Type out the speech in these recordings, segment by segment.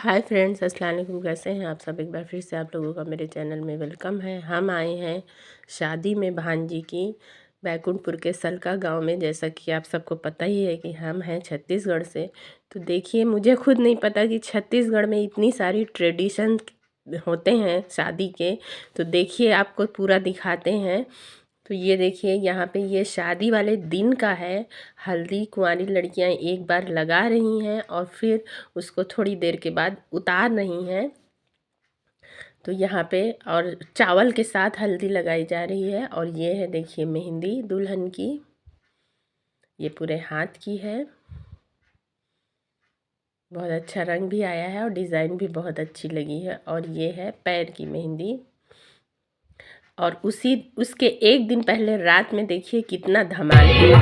Hi friends, अस्सलाम वालेकुम। कैसे हैं आप सब? एक बार फिर से आप लोगों का मेरे चैनल में वेलकम है। हम आए हैं शादी में भांजी की बैकुंठपुर के सलका गांव में। जैसा कि आप सबको पता ही है कि हम हैं छत्तीसगढ़ से। तो देखिए, मुझे खुद नहीं पता कि छत्तीसगढ़ में इतनी सारी ट्रेडिशन होते हैं शादी के। तो देखिए, आपको पूरा दिखाते हैं। तो ये देखिए, यहाँ पे ये शादी वाले दिन का है। हल्दी कुंवारी लड़कियां एक बार लगा रही हैं और फिर उसको थोड़ी देर के बाद उतार रही हैं। तो यहाँ पे और चावल के साथ हल्दी लगाई जा रही है। और ये है, देखिए, मेहंदी दुल्हन की। ये पूरे हाथ की है। बहुत अच्छा रंग भी आया है और डिज़ाइन भी बहुत अच्छी लगी है। और ये है पैर की मेहंदी। और उसके एक दिन पहले रात में देखिए कितना धमाल हुआ।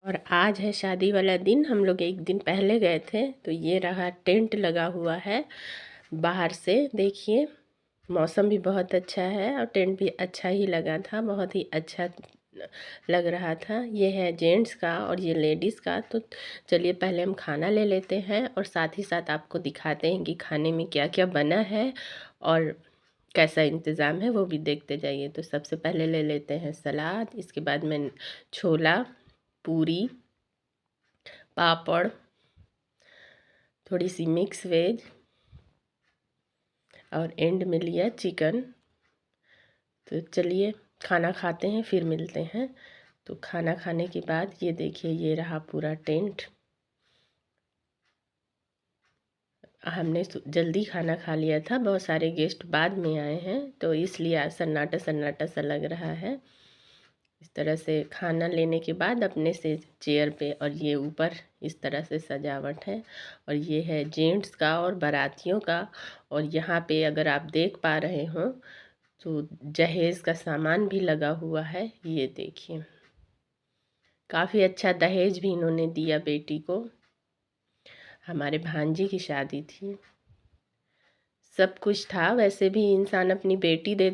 और आज है शादी वाला दिन। हम लोग एक दिन पहले गए थे। तो ये रहा, टेंट लगा हुआ है बाहर से। देखिए, मौसम भी बहुत अच्छा है और टेंट भी अच्छा ही लगा था। बहुत ही अच्छा लग रहा था। ये है जेंट्स का और ये लेडीज़ का। तो चलिए पहले हम खाना ले लेते हैं और साथ ही साथ आपको दिखाते हैं कि खाने में क्या क्या बना है और कैसा इंतज़ाम है, वो भी देखते जाइए। तो सबसे पहले ले लेते हैं सलाद। इसके बाद में छोला, पूरी, पापड़, थोड़ी सी मिक्स वेज और एंड में लिया चिकन। तो चलिए खाना खाते हैं, फिर मिलते हैं। तो खाना खाने के बाद ये देखिए, ये रहा पूरा टेंट। हमने जल्दी खाना खा लिया था, बहुत सारे गेस्ट बाद में आए हैं, तो इसलिए आज सन्नाटा सन्नाटा सा लग रहा है। इस तरह से खाना लेने के बाद अपने से चेयर पे, और ये ऊपर इस तरह से सजावट है। और ये है जेंट्स का और बारातियों का। और यहाँ पे अगर आप देख पा रहे हो तो जहेज़ का सामान भी लगा हुआ है। ये देखिए, काफ़ी अच्छा दहेज भी इन्होंने दिया बेटी को। हमारे भांजी की शादी थी, सब कुछ था। वैसे भी इंसान अपनी बेटी दे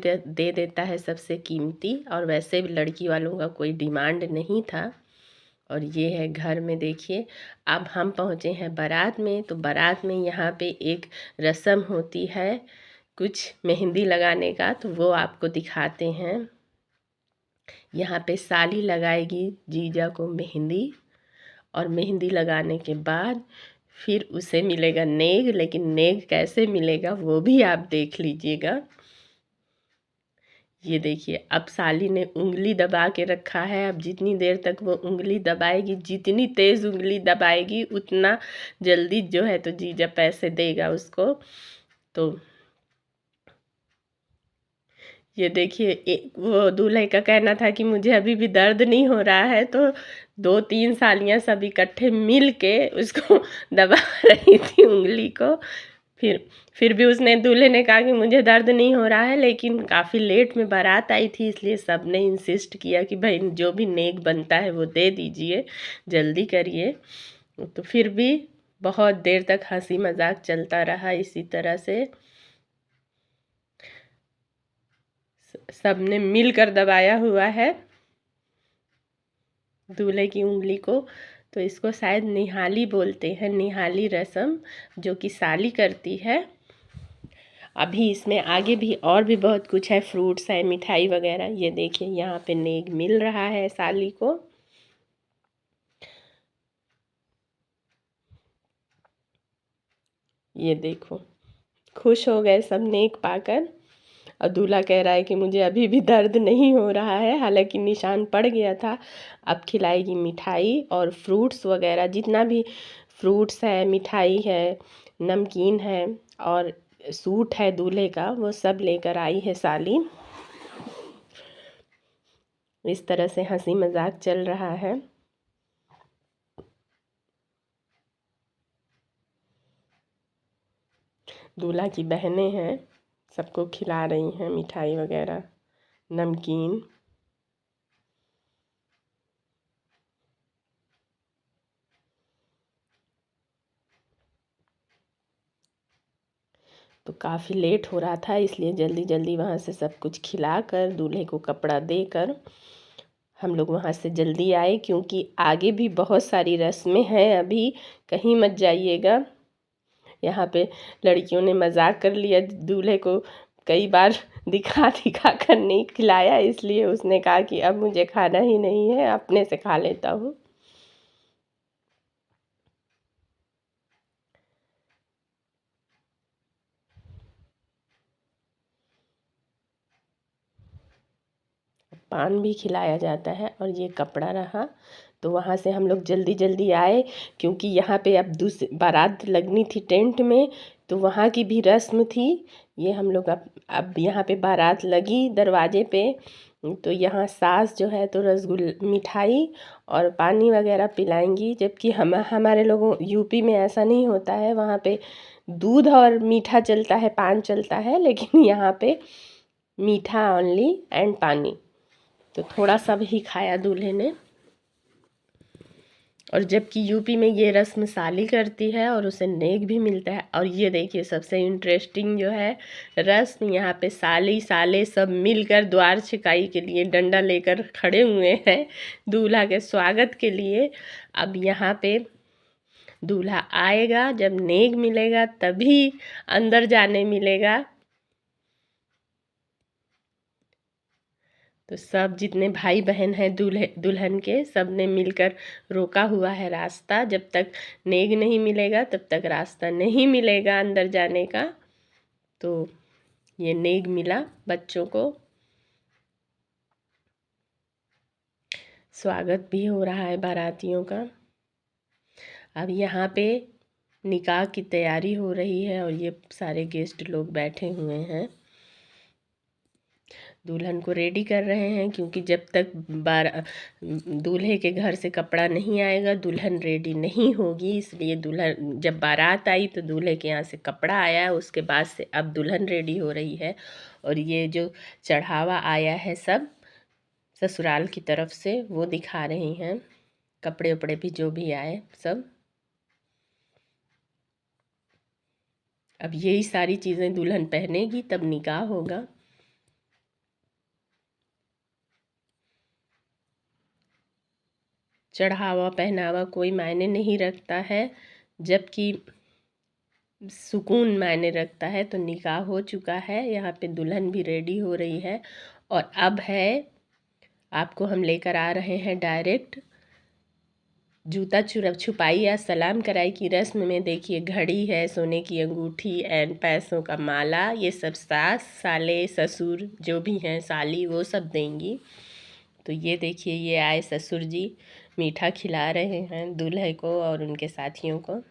देता है सबसे कीमती, और वैसे भी लड़की वालों का कोई डिमांड नहीं था। और ये है घर में, देखिए। अब हम पहुँचे हैं बारात में। तो बारात में यहाँ पे एक रस्म होती है कुछ मेहंदी लगाने का, तो वो आपको दिखाते हैं। यहाँ पे साली लगाएगी जीजा को मेहंदी, और मेहंदी लगाने के बाद फिर उसे मिलेगा नेग। लेकिन नेग कैसे मिलेगा वो भी आप देख लीजिएगा। ये देखिए, अब साली ने उंगली दबा के रखा है। अब जितनी देर तक वो उंगली दबाएगी, जितनी तेज़ उंगली दबाएगी, उतना जल्दी जो है तो जीजा पैसे देगा उसको। तो ये देखिए, वो दूल्हे का कहना था कि मुझे अभी भी दर्द नहीं हो रहा है। तो 2-3 सालियाँ सब इकट्ठे मिल के उसको दबा रही थी उंगली को। फिर भी उसने, दूल्हे ने कहा कि मुझे दर्द नहीं हो रहा है। लेकिन काफ़ी लेट में बारात आई थी, इसलिए सब ने इंसिस्ट किया कि भाई जो भी नेक बनता है वो दे दीजिए, जल्दी करिए। तो फिर भी बहुत देर तक हंसी मजाक चलता रहा इसी तरह से। सब ने मिलकर दबाया हुआ है दूल्हे की उंगली को। तो इसको शायद निहाली बोलते हैं, निहाली रस्म, जो कि साली करती है। अभी इसमें आगे भी और भी बहुत कुछ है, फ्रूट्स है, मिठाई वगैरह। ये देखिए, यहाँ पे नेग मिल रहा है साली को। ये देखो, खुश हो गए सब नेक पाकर। और दूल्हा कह रहा है कि मुझे अभी भी दर्द नहीं हो रहा है, हालांकि निशान पड़ गया था। अब खिलाएगी मिठाई और फ्रूट्स वगैरह, जितना भी फ्रूट्स है, मिठाई है, नमकीन है और सूट है दूल्हे का, वो सब लेकर आई है साली। इस तरह से हंसी मजाक चल रहा है। दूल्हा की बहनें हैं, सबको खिला रही हैं मिठाई वगैरह, नमकीन। तो काफ़ी लेट हो रहा था, इसलिए जल्दी जल्दी वहाँ से सब कुछ खिलाकर दूल्हे को कपड़ा देकर हम लोग वहाँ से जल्दी आए, क्योंकि आगे भी बहुत सारी रस्में हैं। अभी कहीं मत जाइएगा। यहाँ पे लड़कियों ने मजाक कर लिया, दूल्हे को कई बार दिखा दिखा कर नहीं खिलाया, इसलिए उसने कहा कि अब मुझे खाना ही नहीं है, अपने से खा लेता हूँ। पान भी खिलाया जाता है। और ये कपड़ा रहा, तो वहाँ से हम लोग जल्दी जल्दी आए, क्योंकि यहाँ पे अब बारात लगनी थी टेंट में, तो वहाँ की भी रस्म थी। ये हम लोग अब यहाँ पे बारात लगी दरवाजे पे, तो यहाँ सास जो है तो रसगुल्ला मिठाई और पानी वगैरह पिलाएंगी, जबकि हमारे लोगों यूपी में ऐसा नहीं होता है। वहाँ पे दूध और मीठा चलता है, पान चलता है, लेकिन यहाँ पे मीठा ओनली एंड पानी। तो थोड़ा सा भी खाया दूल्हे ने। और जबकि यूपी में ये रस्म साली करती है और उसे नेक भी मिलता है। और ये देखिए सबसे इंटरेस्टिंग जो है रस्म, यहाँ पे साली साले सब मिलकर द्वार छिकाई के लिए डंडा लेकर खड़े हुए हैं दूल्हा के स्वागत के लिए। अब यहाँ पे दूल्हा आएगा, जब नेक मिलेगा तभी अंदर जाने मिलेगा। तो सब जितने भाई बहन हैं दुल्हन के, सब ने मिलकर रोका हुआ है रास्ता। जब तक नेग नहीं मिलेगा तब तक रास्ता नहीं मिलेगा अंदर जाने का। तो ये नेग मिला बच्चों को, स्वागत भी हो रहा है बारातियों का। अब यहाँ पे निकाह की तैयारी हो रही है और ये सारे गेस्ट लोग बैठे हुए हैं, दुल्हन को रेडी कर रहे हैं, क्योंकि जब तक दूल्हे के घर से कपड़ा नहीं आएगा दुल्हन रेडी नहीं होगी। इसलिए दुल्हन जब बारात आई तो दूल्हे के यहाँ से कपड़ा आया, उसके बाद से अब दुल्हन रेडी हो रही है। और ये जो चढ़ावा आया है सब ससुराल की तरफ से, वो दिखा रही हैं, कपड़े उपड़े भी जो भी आए सब। अब यही सारी चीज़ें दुल्हन पहनेगी तब निकाह होगा। चढ़ावा पहनावा कोई मायने नहीं रखता है, जबकि सुकून मायने रखता है। तो निकाह हो चुका है, यहाँ पे दुल्हन भी रेडी हो रही है। और अब है, आपको हम लेकर आ रहे हैं डायरेक्ट जूता छुपाई या सलाम कराई की रस्म में। देखिए घड़ी है, सोने की अंगूठी एंड पैसों का माला, ये सब सास साले ससुर जो भी हैं, साली, वो सब देंगी। तो ये देखिए ये आए ससुर जी, मीठा खिला रहे हैं दूल्हे को और उनके साथियों को।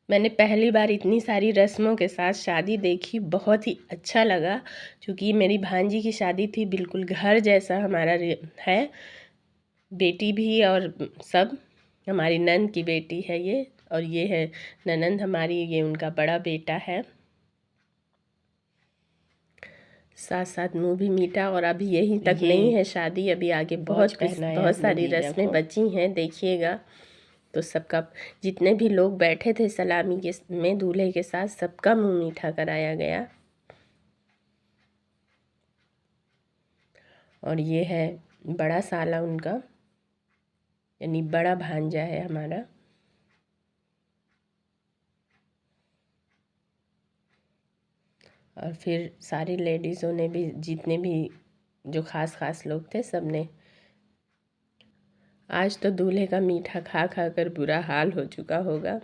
मैंने पहली बार इतनी सारी रस्मों के साथ शादी देखी, बहुत ही अच्छा लगा, क्योंकि मेरी भांजी की शादी थी, बिल्कुल घर जैसा हमारा है। बेटी भी और सब, हमारी नंद की बेटी है ये, और ये है ननंद हमारी, ये उनका बड़ा बेटा है। साथ साथ मुँह भी मीठा। और अभी यही तक नहीं है शादी, अभी आगे बहुत सारी रस्में बची हैं, देखिएगा। तो सबका, जितने भी लोग बैठे थे सलामी के में दूल्हे के साथ, सबका मुँह मीठा कराया गया। और ये है बड़ा साला उनका, यानी बड़ा भांजा है हमारा। और फिर सारी लेडीज़ों ने भी, जितने भी जो खास लोग थे, सब ने। आज तो दूल्हे का मीठा खा खा कर बुरा हाल हो चुका होगा।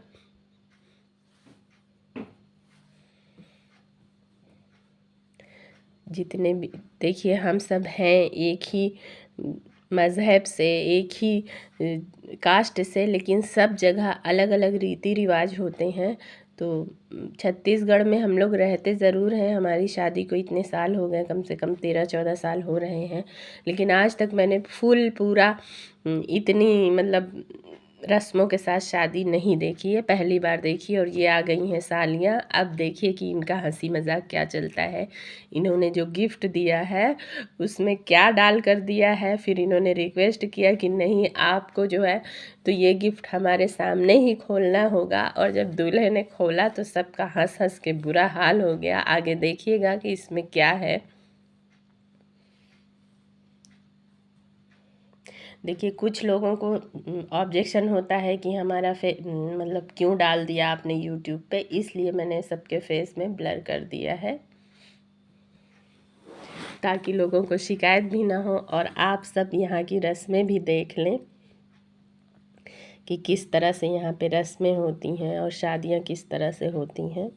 जितने भी, देखिए हम सब हैं एक ही मज़हब से, एक ही कास्ट से, लेकिन सब जगह अलग अलग रीति रिवाज होते हैं। तो छत्तीसगढ़ में हम लोग रहते ज़रूर हैं, हमारी शादी को इतने साल हो गए, कम से कम 13-14 साल हो रहे हैं, लेकिन आज तक मैंने फुल पूरा इतनी मतलब रस्मों के साथ शादी नहीं देखी है, पहली बार देखी। और ये आ गई हैं सालियाँ। अब देखिए कि इनका हंसी मजाक क्या चलता है। इन्होंने जो गिफ्ट दिया है उसमें क्या डाल कर दिया है, फिर इन्होंने रिक्वेस्ट किया कि नहीं आपको जो है तो ये गिफ्ट हमारे सामने ही खोलना होगा। और जब दूल्हे ने खोला तो सबका हंस हंस के बुरा हाल हो गया। आगे देखिएगा कि इसमें क्या है। देखिए कुछ लोगों को ऑब्जेक्शन होता है कि हमारा मतलब क्यों डाल दिया आपने यूट्यूब पे, इसलिए मैंने सबके फेस में ब्लर कर दिया है ताकि लोगों को शिकायत भी ना हो और आप सब यहाँ की रस्में भी देख लें कि किस तरह से यहाँ पे रस्में होती हैं और शादियाँ किस तरह से होती हैं।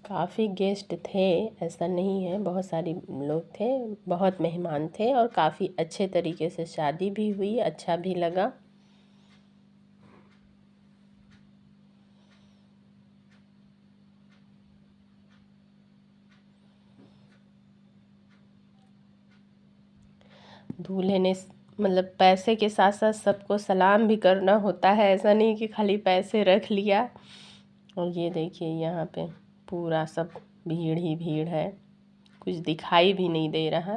काफ़ी गेस्ट थे, ऐसा नहीं है, बहुत सारे लोग थे, बहुत मेहमान थे और काफ़ी अच्छे तरीके से शादी भी हुई, अच्छा भी लगा। दूल्हे ने मतलब पैसे के साथ साथ सबको सलाम भी करना होता है, ऐसा नहीं कि खाली पैसे रख लिया। और ये देखिए यहाँ पे पूरा सब भीड़ ही भीड़ है, कुछ दिखाई भी नहीं दे रहा।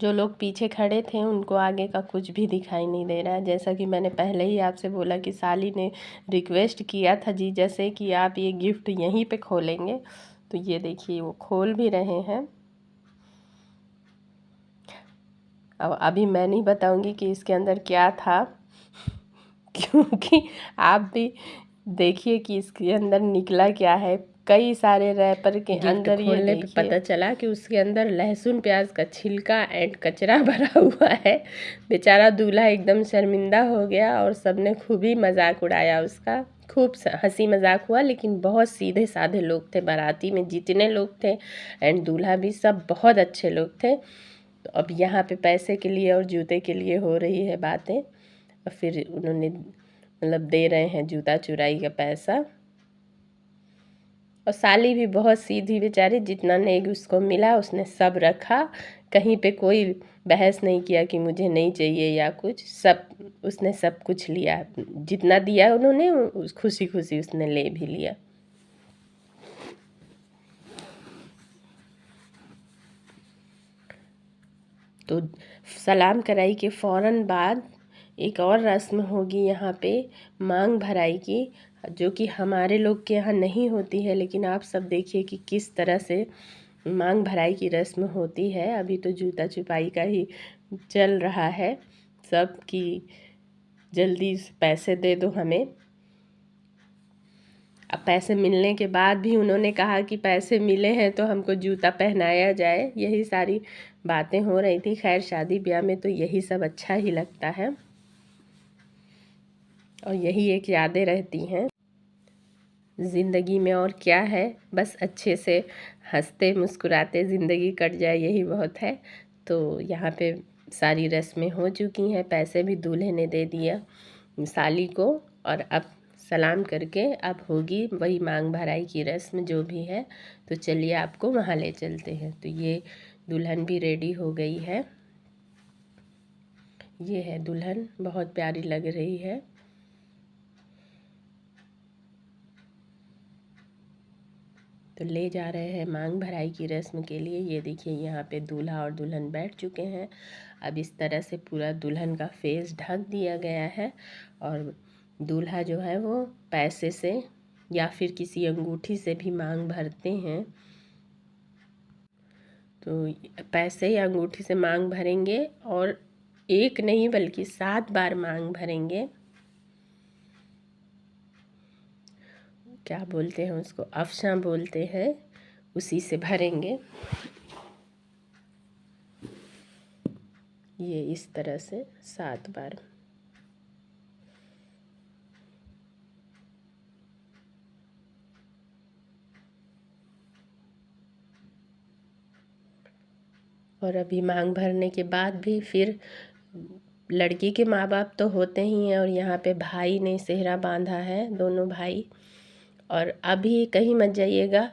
जो लोग पीछे खड़े थे उनको आगे का कुछ भी दिखाई नहीं दे रहा है। जैसा कि मैंने पहले ही आपसे बोला कि साली ने रिक्वेस्ट किया था जी जैसे कि आप ये गिफ्ट यहीं पे खोलेंगे, तो ये देखिए वो खोल भी रहे हैं। अब अभी मैं नहीं बताऊंगी कि इसके अंदर क्या था क्योंकि आप भी देखिए कि इसके अंदर निकला क्या है। कई सारे रैपर के अंदर ये खोलने पे पता चला कि उसके अंदर लहसुन प्याज का छिलका एंड कचरा भरा हुआ है। बेचारा दूल्हा एकदम शर्मिंदा हो गया और सबने खूब ही मजाक उड़ाया उसका, खूब हंसी मजाक हुआ। लेकिन बहुत सीधे साधे लोग थे बाराती में जितने लोग थे, एंड दूल्हा भी, सब बहुत अच्छे लोग थे। तो अब यहाँ पे पैसे के लिए और जूते के लिए हो रही है बातें, और फिर उन्होंने मतलब दे रहे हैं जूता चुराई का पैसा। और साली भी बहुत सीधी बेचारी, जितना नेग उसको मिला उसने सब रखा, कहीं पे कोई बहस नहीं किया कि मुझे नहीं चाहिए या कुछ, सब उसने सब कुछ लिया, जितना दिया उन्होंने खुशी खुशी उसने ले भी लिया। तो सलाम कराई के फ़ौरन बाद एक और रस्म होगी यहाँ पे, मांग भराई की, जो कि हमारे लोग के यहाँ नहीं होती है, लेकिन आप सब देखिए कि किस तरह से मांग भराई की रस्म होती है। अभी तो जूता छुपाई का ही चल रहा है सब कि जल्दी पैसे दे दो हमें। अब पैसे मिलने के बाद भी उन्होंने कहा कि पैसे मिले हैं तो हमको जूता पहनाया जाए, यही सारी बातें हो रही थी। खैर शादी ब्याह में तो यही सब अच्छा ही लगता है और यही एक यादें रहती हैं ज़िंदगी में। और क्या है, बस अच्छे से हंसते मुस्कुराते ज़िंदगी कट जाए, यही बहुत है। तो यहाँ पे सारी रस्में हो चुकी हैं, पैसे भी दूल्हे ने दे दिया साली को, और अब सलाम करके अब होगी वही मांग भराई की रस्म जो भी है। तो चलिए आपको वहाँ ले चलते हैं। तो ये दुल्हन भी रेडी हो गई है, ये है दुल्हन, बहुत प्यारी लग रही है। तो ले जा रहे हैं मांग भराई की रस्म के लिए। ये देखिए यहाँ पे दूल्हा और दुल्हन बैठ चुके हैं। अब इस तरह से पूरा दुल्हन का फेस ढक दिया गया है और दूल्हा जो है वो पैसे से या फिर किसी अंगूठी से भी मांग भरते हैं। तो पैसे या अंगूठी से मांग भरेंगे और एक नहीं बल्कि 7 बार मांग भरेंगे। क्या बोलते हैं उसको, अफशा बोलते हैं, उसी से भरेंगे। ये इस तरह से 7 बार। और अभी मांग भरने के बाद भी फिर लड़की के माँ बाप तो होते ही हैं, और यहाँ पे भाई ने सेहरा बांधा है, दोनों भाई। और अभी कहीं मत जाइएगा,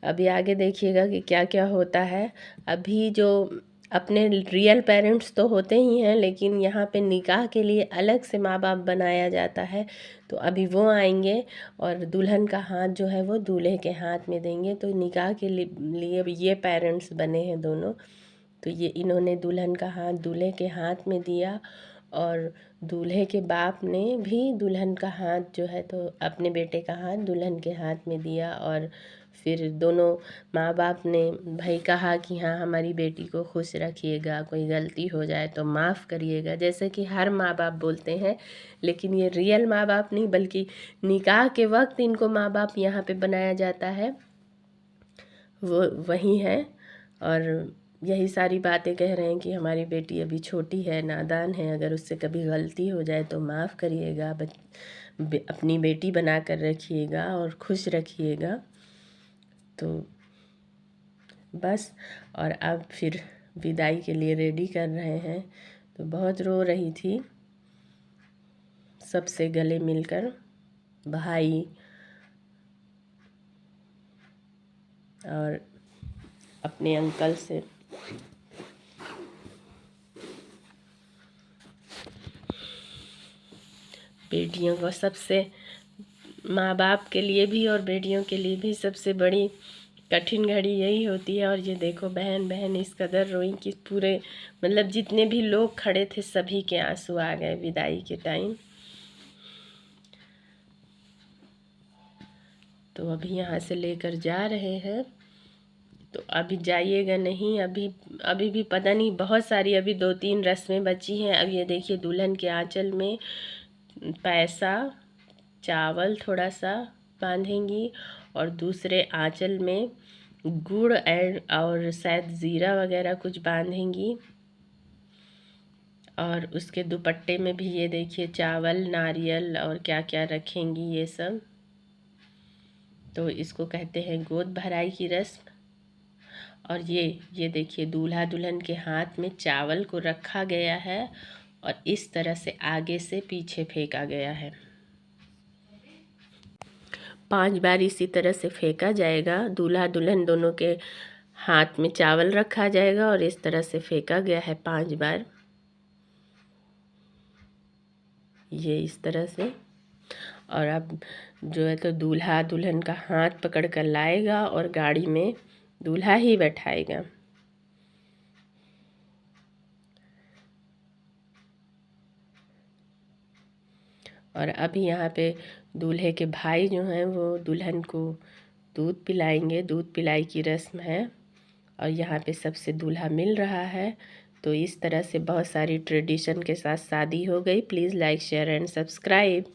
अभी आगे देखिएगा कि क्या क्या होता है। अभी जो अपने रियल पेरेंट्स तो होते ही हैं, लेकिन यहाँ पे निकाह के लिए अलग से माँ बाप बनाया जाता है। तो अभी वो आएंगे और दुल्हन का हाथ जो है वो दूल्हे के हाथ में देंगे। तो निकाह के लिए ये पेरेंट्स बने हैं दोनों। तो ये इन्होंने दुल्हन का हाथ दूल्हे के हाथ में दिया, और दूल्हे के बाप ने भी दुल्हन का हाथ जो है तो अपने बेटे का हाथ दुल्हन के हाथ में दिया। और फिर दोनों माँ बाप ने भाई कहा कि हाँ, हमारी बेटी को खुश रखिएगा, कोई गलती हो जाए तो माफ़ करिएगा, जैसे कि हर माँ बाप बोलते हैं। लेकिन ये रियल माँ बाप नहीं, बल्कि निकाह के वक्त इनको माँ बाप यहाँ पे बनाया जाता है, वो वही है। और यही सारी बातें कह रहे हैं कि हमारी बेटी अभी छोटी है, नादान है, अगर उससे कभी गलती हो जाए तो माफ़ करिएगा, अपनी बेटी बना कर रखिएगा और खुश रखिएगा। तो बस, और अब फिर विदाई के लिए रेडी कर रहे हैं। तो बहुत रो रही थी, सबसे गले मिलकर, भाई और अपने अंकल से। बेटियों को सबसे, माँ बाप के लिए भी और बेटियों के लिए भी सबसे बड़ी कठिन घड़ी यही होती है। और ये देखो बहन बहन इस कदर रोई कि पूरे, मतलब जितने भी लोग खड़े थे सभी के आंसू आ गए विदाई के टाइम। तो अभी यहाँ से लेकर जा रहे हैं। तो अभी जाइएगा नहीं, अभी अभी भी पता नहीं, बहुत सारी अभी 2-3 रस्में बची हैं। अब ये देखिए दुल्हन के आंचल में पैसा, चावल थोड़ा सा बांधेंगी, और दूसरे आंचल में गुड़ और शायद ज़ीरा वगैरह कुछ बांधेंगी। और उसके दुपट्टे में भी ये देखिए चावल, नारियल और क्या क्या रखेंगी ये सब। तो इसको कहते हैं गोद भराई की रस्म। और ये देखिए दूल्हा दुल्हन के हाथ में चावल को रखा गया है और इस तरह से आगे से पीछे फेंका गया है। 5 बार इसी तरह से फेंका जाएगा। दूल्हा दुल्हन दोनों के हाथ में चावल रखा जाएगा और इस तरह से फेंका गया है 5 बार, ये इस तरह से। और अब जो है तो दूल्हा दुल्हन का हाथ पकड़ कर लाएगा और गाड़ी में दूल्हा ही बैठाएगा। और अभी यहाँ पे दूल्हे के भाई जो हैं वो दुल्हन को दूध पिलाएंगे, दूध पिलाई की रस्म है। और यहाँ पे सबसे दूल्हा मिल रहा है। तो इस तरह से बहुत सारी ट्रेडिशन के साथ शादी हो गई। Please like share and subscribe.